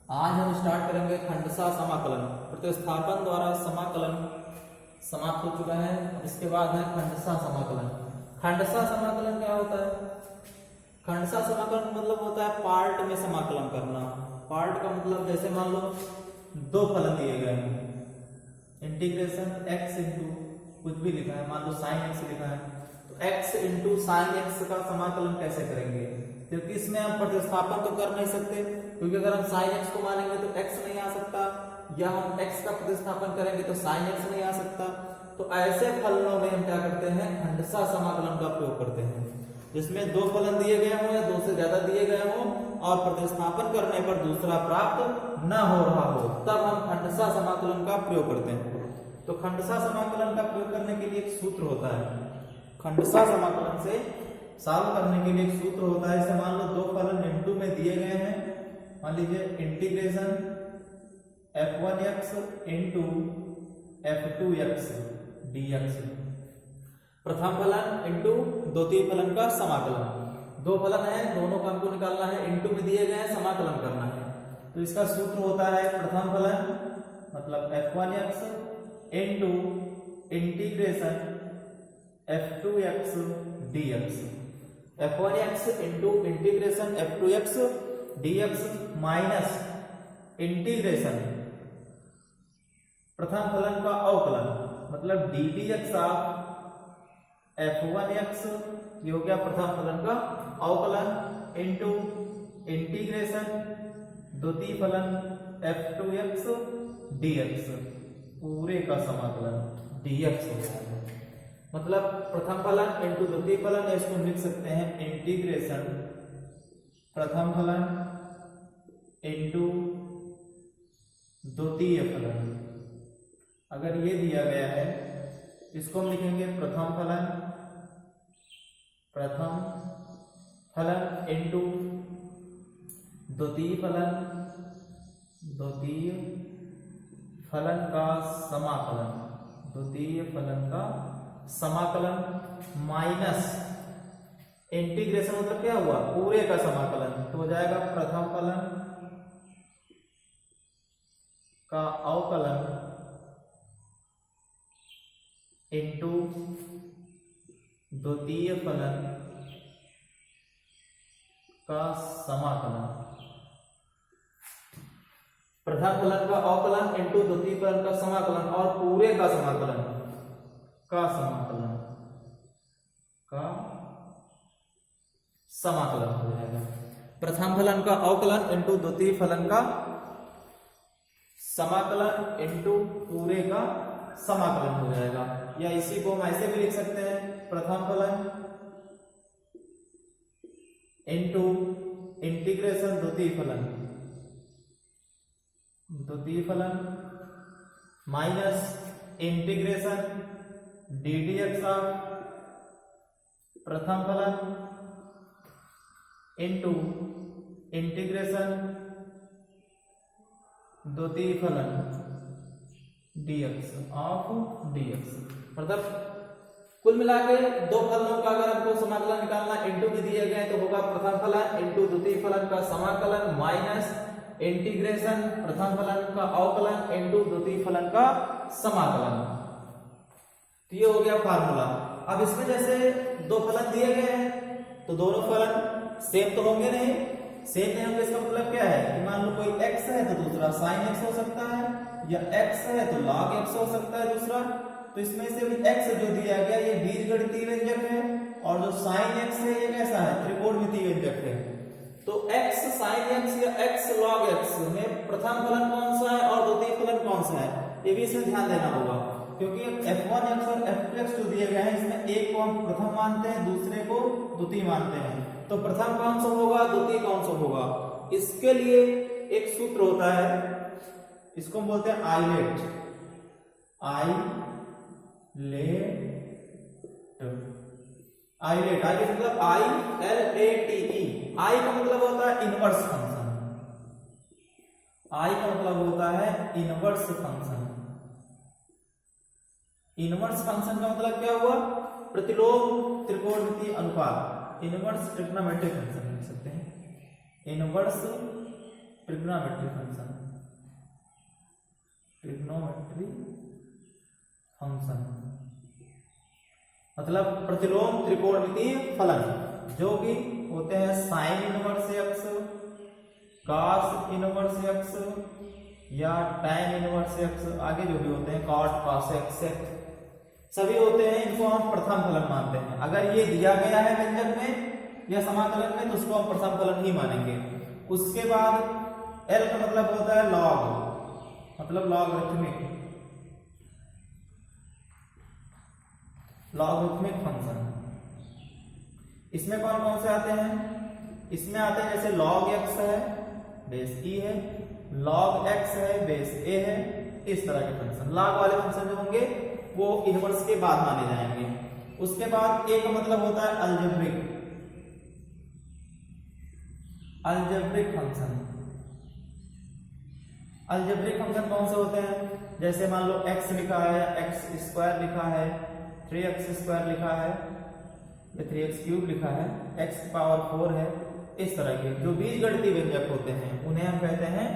आज हम स्टार्ट करेंगे खंडसा समाकलन। प्रतिस्थापन द्वारा समाकलन समाप्त हो चुका है। इसके बाद है खंडसा समाकलन। खंडसा समाकलन क्या होता है? खंडसा समाकलन मतलब होता है पार्ट में समाकलन करना। पार्ट का मतलब जैसे मान लो दो फलन दिए गए हैं, इंटीग्रेशन x इंटू कुछ भी लिखा है, मान लो साइन x लिखा है, तो x इंटू साइन x का समाकलन कैसे करेंगे? क्योंकि इसमें हम प्रतिस्थापन तो कर नहीं सकते, क्योंकि अगर हम साइन x को मानेंगे तो x नहीं आ सकता, या हम x का प्रतिस्थापन करेंगे तो साइन x नहीं आ सकता। तो ऐसे फलनों में हम क्या करते हैं? खंडसा समाकलन का प्रयोग करते हैं, जिसमें दो फलन दिए गए हों या दो से ज्यादा दिए गए हों और प्रतिस्थापन करने पर दूसरा प्राप्त न हो रहा हो, तब हम खंडसा समाकलन का प्रयोग करते हैं। तो खंडसा समाकलन का प्रयोग करने के लिए एक सूत्र होता है। खंडसा समाकलन से सॉल्व करने के लिए एक सूत्र होता है। जैसे मान लो दो फलन इनटू में दिए गए हैं, मान लीजिए integration f1x into f2x dx, प्रथम फलन इंटू द्वितीय फलन का समाकलन। दो फलन है, दोनों का हमको निकालना है, इंटू में दिए गए हैं, समाकलन करना है। तो इसका सूत्र होता है प्रथम फलन मतलब f1x into integration f2x dx, f1x into integration f2x dx minus integration प्रथम फलन का अवकलन मतलब ddx ऑफ f1x, ये हो गया प्रथम फलन का अवकलन, इंटू इंटीग्रेशन द्वितीय फलन f2x dx, पूरे का समाकलन dx हो गया। मतलब प्रथम फलन इंटू द्वितीय फलन, इसको लिख सकते हैं इंटीग्रेशन प्रथम फलन इंटू द्वितीय फलन। अगर ये दिया गया है, इसको हम लिखेंगे प्रथम फलन इंटू द्वितीय फलन का समाकलन, द्वितीय फलन का समाकलन माइनस इंटीग्रेशन मतलब क्या हुआ? पूरे का समाकलन, तो हो जाएगा प्रथम फलन का अवकलन इंटू द्वितीय फलन का समाकलन, प्रथम फलन का अवकलन इंटू द्वितीय फलन का समाकलन और पूरे का समाकलन हो जाएगा। प्रथम फलन का अवकलन इंटू द्वितीय फलन का समाकलन इंटू पूरे का समाकलन हो जाएगा। या इसी को हम ऐसे भी लिख सकते हैं, प्रथम फलन इंटू इंटीग्रेशन द्वितीय फलन माइनस इंटीग्रेशन ddx ऑफ प्रथम फलन इंटू इंटीग्रेशन द्वितीय फलन dx ऑफ dx। मतलब कुल मिला के दो फलनों का अगर हमको समाकलन निकालना, इंटू में दिए गए तो होगा प्रथम फलन इंटू द्वितीय फलन का समाकलन माइनस इंटीग्रेशन प्रथम फलन का अवकलन इंटू द्वितीय फलन का समाकलन। तो ये हो गया फार्मूला। अब इसमें जैसे दो फलन दिए गए हैं तो दोनों फलन सेम तो होंगे नहीं, सेम नहीं होंगे। इसका मतलब क्या है कि मान लो कोई x है तो दूसरा sin x हो सकता है, या x है तो log x हो सकता है दूसरा। तो इसमें से भी x जो दिया गया ये बीजगणितीय व्यंजक है, और जो sin x है ये कैसा है? त्रिकोणमितीय व्यंजक है। तो x sin x या x log x में प्रथम फलन कौन सा है और द्वितीय फलन कौन सा है, ये भी इसमें ध्यान देना होगा। क्योंकि f1x और f2x जो दिए गए हैं, इसमें एक को हम प्रथम मानते हैं, दूसरे को द्वितीय मानते हैं। तो प्रथम कौन सा होगा, द्वितीय कौन सा होगा? इसके लिए एक सूत्र होता है, इसको हम बोलते हैं आइलेट। आइलेट मतलब ILATE। आई का मतलब होता है इनवर्स फंक्शन, आई का मतलब होता है इनवर्स फंक्शन। इनवर्स फंक्शन का मतलब क्या हुआ? प्रतिलोम त्रिकोणमितीय अनुपात, इनवर्स ट्रिग्नोमेट्रिक फंक्शन लिख सकते हैं। Inverse trigonometry function, trigonometry function मतलब प्रतिलोम त्रिकोणमितीय फलन जो कि होते हैं sine inverse x, cos inverse x या टैन इनवर्स एक्स, आगे जो भी होते हैं कॉट कॉस एक्स सभी होते हैं, इनको हम प्रथम फलन मानते हैं। अगर ये दिया गया है व्यंजक में या समाकलन में तो उसको हम प्रथम फलन ही मानेंगे। उसके बाद एल का मतलब होता है लॉग, मतलब लॉगरिथमिक, लॉगरिथमिक फंक्शन। इसमें कौन कौन से आते हैं? इसमें आते हैं जैसे log x है बेस e है, log x है बेस a है, इस तरह के फंक्शन। log वाले फंक्शन जो होंगे वो इनवर्स के बाद माने जाएंगे। उसके बाद a का मतलब होता है algebraic, algebraic function. Algebraic function कौन से होते हैं? जैसे मान लो x लिखा है, x स्क्वायर लिखा है, 3x स्क्वायर लिखा है, 3x क्यूब लिखा है, x पावर 4 है, इस तरह के जो बीजगणितीय व्यंजक होते हैं उन्हें हम कहते हैं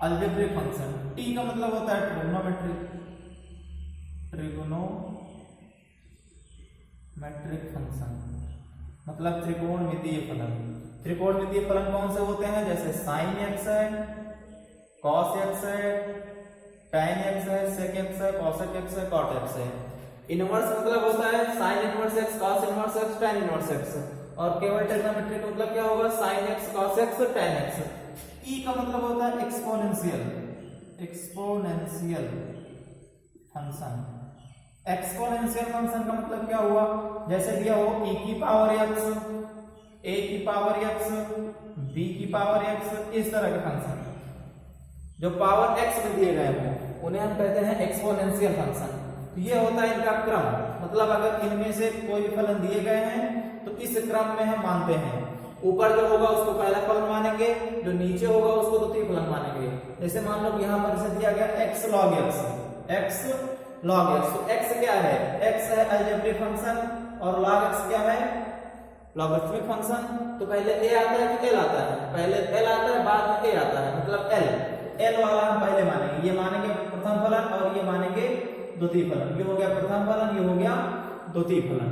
अलजेब्रिक फंक्शन। t का मतलब होता है ट्रिग्नोमेट्रिक, ट्रिग्नोमेट्रिक फंक्शन मतलब त्रिकोणमितीय फलन। त्रिकोणमितीय फलन कौन से होते हैं? जैसे साइन x है, कॉस x है, टैन x है, सेक x है, कॉसेक x है, कॉट x है। इनवर्स मतलब होता है sine inverse x, cos inverse x, tan inverse x। और केवल ट्रिग्नोमेट्रिक मतलब क्या होगा? Sine x, cos x, tan x। e का मतलब होता है exponential, exponential function. Exponential function का मतलब क्या हुआ? जैसे दिया हो e की पावर x, a की पावर x, b की पावर x, इस तरह के फंक्शन जो पावर x में दिए गए हो उन्हें हम कहते हैं एक्सपोनेंशियल फंक्शन। ये होता है इनका क्रम, मतलब अगर इनमें से कोई भी फलन दिए गए हैं तो इस क्रम में हम मानते हैं। ऊपर जो होगा उसको पहला फलन मानेंगे, जो नीचे होगा उसको द्वितीय फलन मानेंगे। जैसे मान लो यहाँ पर जैसे दिया गया x log x, x log x, तो x क्या है? x है अलजेब्रिक फंक्शन और log x क्या है? Logarithmic function. तो पहले a आता है कि l आता है? पहले l आता है बाद में a आता है, मतलब l वाला हम पहले मानेंगे। ये मानेंगे प्रथम फलन और ये मानेंगे द्वितीय फलन। ये हो गया प्रथम फलन, ये हो गया द्वितीय फलन।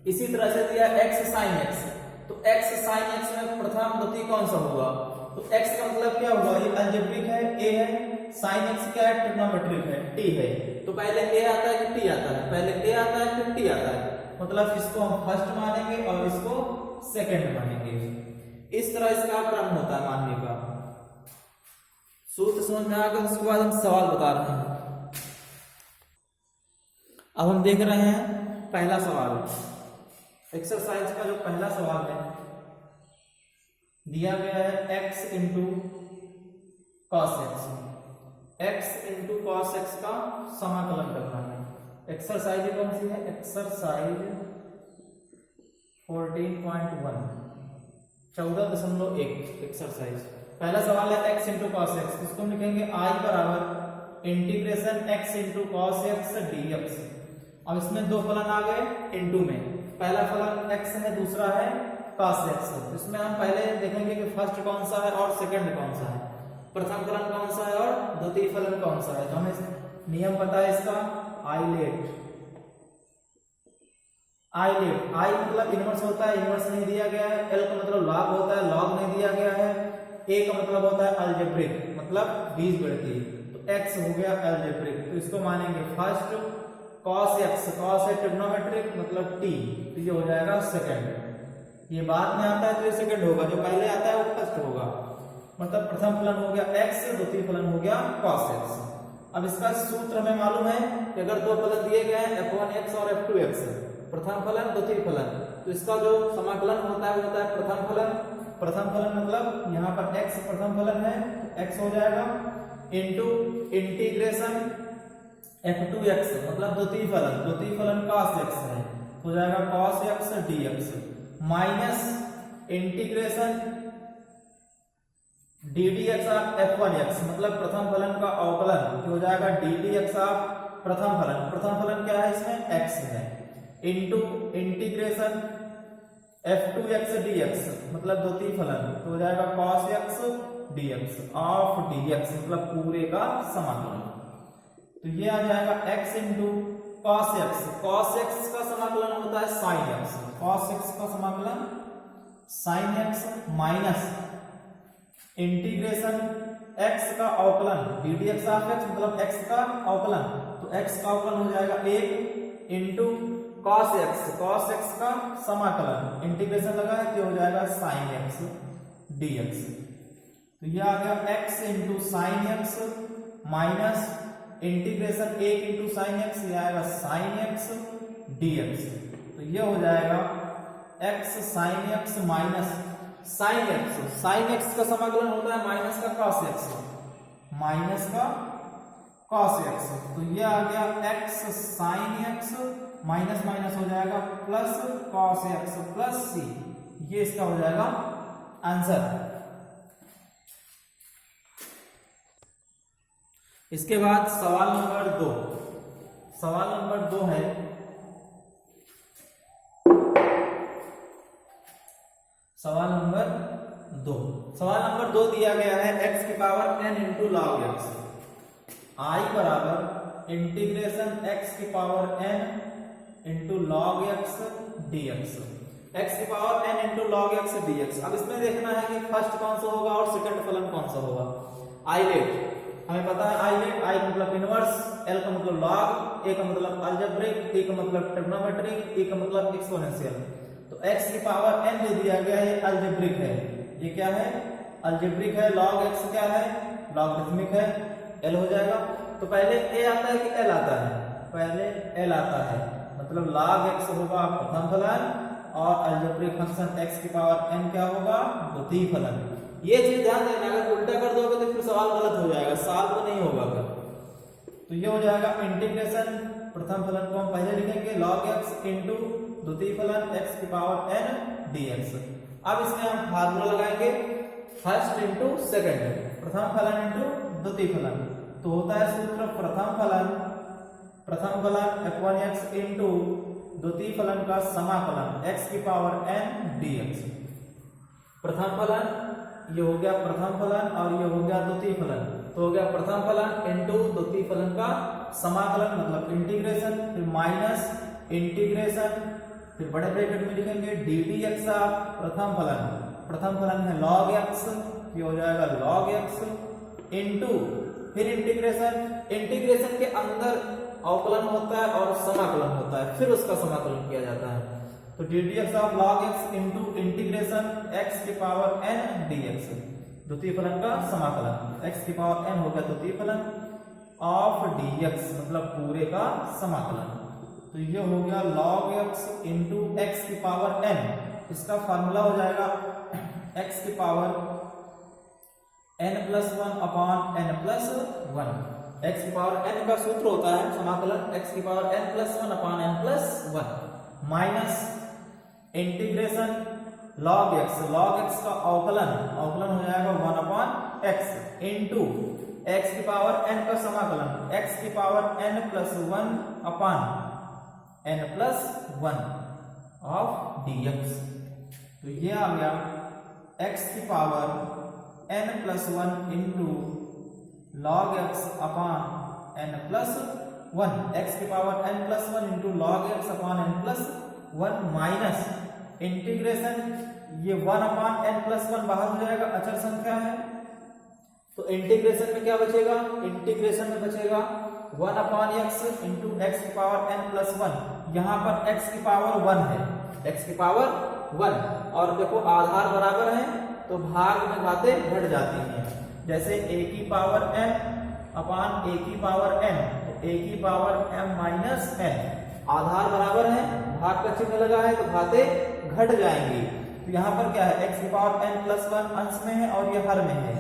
इसी तरह से दिया x sin x, तो x sin x में प्रथम द्वितीय कौन सा होगा? तो x का मतलब क्या होगा? ये अलजेब्रिक है, a है, sin x क्या है? ट्रिग्नोमेट्रिक है, t है। तो पहले a आता है कि t आता है? पहले a आता है फिर t आता है, मतलब इसको हम फर्स्ट मानेंगे और इसको सेकंड मानेंगे। इस तरह इसका क्रम होता है मानने का। सूत्र समझ में आ गया। उसके बाद हम सवाल बता रहे हैं। अब हम देख रहे हैं पहला सवाल, एक्सरसाइज का जो पहला सवाल है दिया गया है x into cos x, x into cos x का समाकलन करना है। एक्सरसाइज कौन सी है? Exercise 14.1, 14.1 exercise. पहला सवाल है x इंटू कॉस एक्स, इसको हम लिखेंगे i बराबर integration x into cos x dx। अब इसमें दो फलन आ गए इनटू में, पहला फलन x है, दूसरा है cos x। इसमें हम पहले देखेंगे कि फर्स्ट कौन सा है और सेकंड कौन सा है, प्रथम फलन कौन सा है और द्वितीय फलन कौन सा है। तो हमें नियम पता है इसका, आइलेट, आइलेट, आई मतलब इनवर्स होता है, इनवर्स नहीं दिया गया है। एल का मतलब लॉग होता है, लॉग नहीं दिया गया है। ए का मतलब होता है अलजेब्रिक, मतलब बीजगणितीय। तो x हो गया अलजेब्रिक, तो इसको मानेंगे फर्स्ट। cos x, cos है ट्रिग्नोमेट्रिक मतलब t, तो ये हो जाएगा सेकंड। ये बाद में आता है तो ये सेकंड होगा, जो पहले आता है वो फर्स्ट होगा। मतलब प्रथम फलन हो गया x, द्वितीय फलन हो गया cos x। अब इसका सूत्र हमें मालूम है कि अगर दो फलन दिए गए हैं f1x और f2x, प्रथम फलन द्वितीय फलन, तो इसका जो समाकलन होता है वो होता है प्रथम फलन। प्रथम फलन मतलब यहाँ पर x प्रथम फलन है, x हो जाएगा इनटू इंटीग्रेशन f2x मतलब द्वितीय फलन, द्वितीय फलन cos x है, हो जाएगा cos x dx minus integration ddx of f1x मतलब प्रथम फलन का अवकलन, हो जाएगा ddx ऑफ प्रथम फलन। प्रथम फलन क्या है? इसमें x है, इनटू इंटीग्रेशन f2x dx मतलब द्वितीय फलन, तो हो जाएगा cos x dx of dx मतलब पूरे का समाकलन। तो ये आ जाएगा x into cos x। cos x का समाकलन होता है sin x। cos x का समाकलन sin x minus integration x का अवकलन ddx ऑफ x मतलब x का अवकलन। तो x का अवकलन हो जाएगा 1 into cos x। cos x का समाकलन इंटीग्रेशन लगा है तो हो जाएगा sin x dx। तो ये आ गया x into sin x minus integration 1 into sin x, ये आएगा sin x dx। तो ये हो जाएगा x sin x minus sin x। sin x का समाकलन होता है माइनस का cos x, माइनस का cos x। तो ये आ गया x sin x minus minus हो जाएगा plus cos x plus c। ये इसका हो जाएगा आंसर। इसके बाद सवाल नंबर 2। सवाल नंबर 2 है सवाल नंबर 2। सवाल नंबर 2 दिया गया है x की power n into log x। I बराबर इंटीग्रेशन x की power n into log x dx। x की power n into log x dx। अब इसमें देखना है कि फर्स्ट कौन सा होगा और सेकंड फलन कौन सा होगा। आइलेट हमें पता है, आइलेट आई का मतलब इनवर्स, l का मतलब लॉग, a का मतलब अलजेब्रिक, t का मतलब ट्रिग्नोमेट्रिक, e का मतलब एक्सपोनेंशियल। तो x की पावर n जो दिया गया है अलजेब्रिक है। ये क्या है? अलजेब्रिक है। log x क्या है? लॉगरिथमिक है, l हो जाएगा। तो पहले a आता है कि l आता है? पहले l आता है, मतलब log x होगा प्रथम फलन और अलजेब्रिक फंक्शन x की पावर n क्या होगा? द्वितीय फलन। ये चीज ध्यान देना, अगर उल्टा कर दोगे तो फिर सवाल गलत हो जाएगा, सॉल्व तो नहीं होगा फिर। तो ये हो जाएगा इंटीग्रेशन, प्रथम फलन को हम पहले लिखेंगे log x इंटू द्वितीय फलन x की पावर n dx। अब इसमें हम फार्मूला लगाएंगे फर्स्ट इंटू सेकंड, प्रथम फलन इंटू द्वितीय फलन। तो होता है सूत्र प्रथम फलन f1x इंटू द्वितीय फलन का समाकलन x की पावर n dx। प्रथम फलन ये हो गया प्रथम फलन और ये हो गया द्वितीय फलन। तो हो गया प्रथम फलन इंटू द्वितीय फलन का समाकलन मतलब इंटीग्रेशन, फिर माइनस इंटीग्रेशन, फिर बड़े ब्रैकेट में लिखेंगे डी डी एक्स प्रथम फलन है log x, ये हो जाएगा log x इंटू फिर इंटीग्रेशन के अंदर अवकलन होता है और समाकलन होता है, फिर उसका समाकलन किया जाता है। तो D D x of log x into integration x की पावर n dx, द्वितीय फलन का समाकलन। x की पावर n हो गया द्वितीय फलन ऑफ dx मतलब पूरे का समाकलन। तो ये हो गया log x इंटू x की पावर n। इसका फार्मूला हो जाएगा x की power n plus 1 upon n plus 1। x की पावर n का सूत्र होता है समाकलन x की power n plus 1 upon n plus 1 minus integration log x का अवकलन हो जाएगा 1 अपॉन x इंटू x की पावर n का समाकलन x की power n plus 1 upon n plus 1 of dx। तो ये आ गया x की power n plus 1 into log x upon n plus 1, x की power n plus 1 into log x upon n plus 1 minus integration ये 1 upon n plus 1 बाहर हो जाएगा, अचर संख्या है। तो इंटीग्रेशन में क्या बचेगा? इंटीग्रेशन में बचेगा 1 अपॉन x इंटू एक्स की पावर n प्लस 1। यहाँ पर x की पावर 1 है, x की पावर 1 और देखो आधार बराबर है तो भाग में बातें घट जाती हैं। जैसे a की पावर m अपॉन a की पावर n, तो a की पावर m माइनस n, आधार बराबर है, भाग का चिन्ह लगा है तो बातें घट जाएंगी। तो यहाँ पर क्या है? x की पावर n प्लस 1 अंश में है और ये हर में है,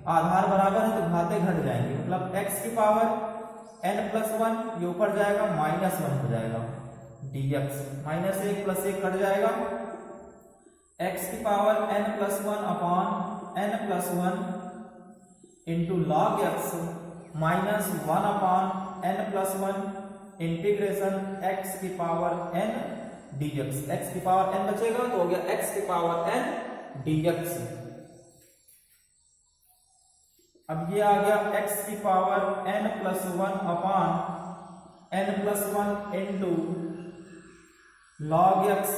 आधार बराबर है तो बातें घट जाएंगी। मतलब x की पावर n प्लस 1 ये ऊपर जाएगा माइनस 1 हो जाएगा dx, माइनस 1 प्लस 1 कट जाएगा। x की power n plus 1 upon n plus 1 into log x minus 1 upon n plus 1 integration x की पावर n dx। x की पावर n बचेगा तो हो गया x की पावर n dx। अब ये आ गया x की पावर n प्लस 1 अपान n plus 1 into log x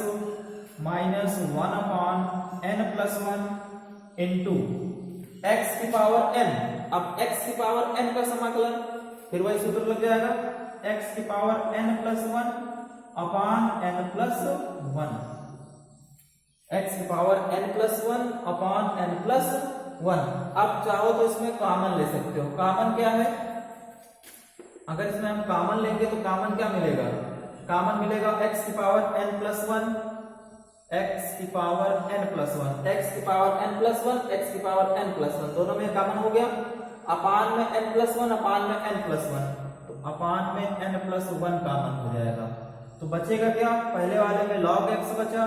minus 1 अपान n प्लस 1 इंटू x की पावर n। अब x की पावर n का समाकलन फिर वही सूत्र लग जाएगा, x की पावर n प्लस 1 अपान n प्लस 1, x की पावर n प्लस 1 अपान n प्लस 1। अब चाहो तो इसमें कॉमन ले सकते हो। कॉमन क्या है, अगर इसमें हम कॉमन लेंगे तो कॉमन क्या मिलेगा, कॉमन मिलेगा x की पावर n प्लस 1, x की पावर n प्लस 1, x की पावर n प्लस 1, x की पावर n प्लस 1, दोनों में कॉमन हो गया। अपान में n प्लस 1, अपान में n प्लस 1, तो अपान में n प्लस 1 कॉमन हो जाएगा। तो बचेगा क्या, पहले वाले में log x बचा,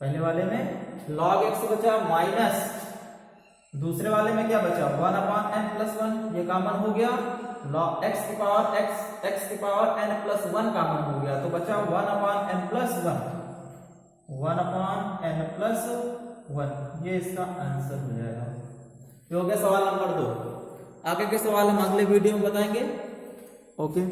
पहले वाले में log x बचा, माइनस दूसरे वाले में क्या बचा 1 अपान n प्लस 1, ये कॉमन हो गया। log x की पावर x की पावर n प्लस 1 कॉमन हो गया, तो बचा 1 अपान n प्लस 1, 1 अपान n प्लस 1, ये इसका आंसर हो जाएगा। ये हो गया सवाल नंबर 2। आगे के सवाल हम अगले वीडियो में बताएंगे। ओके।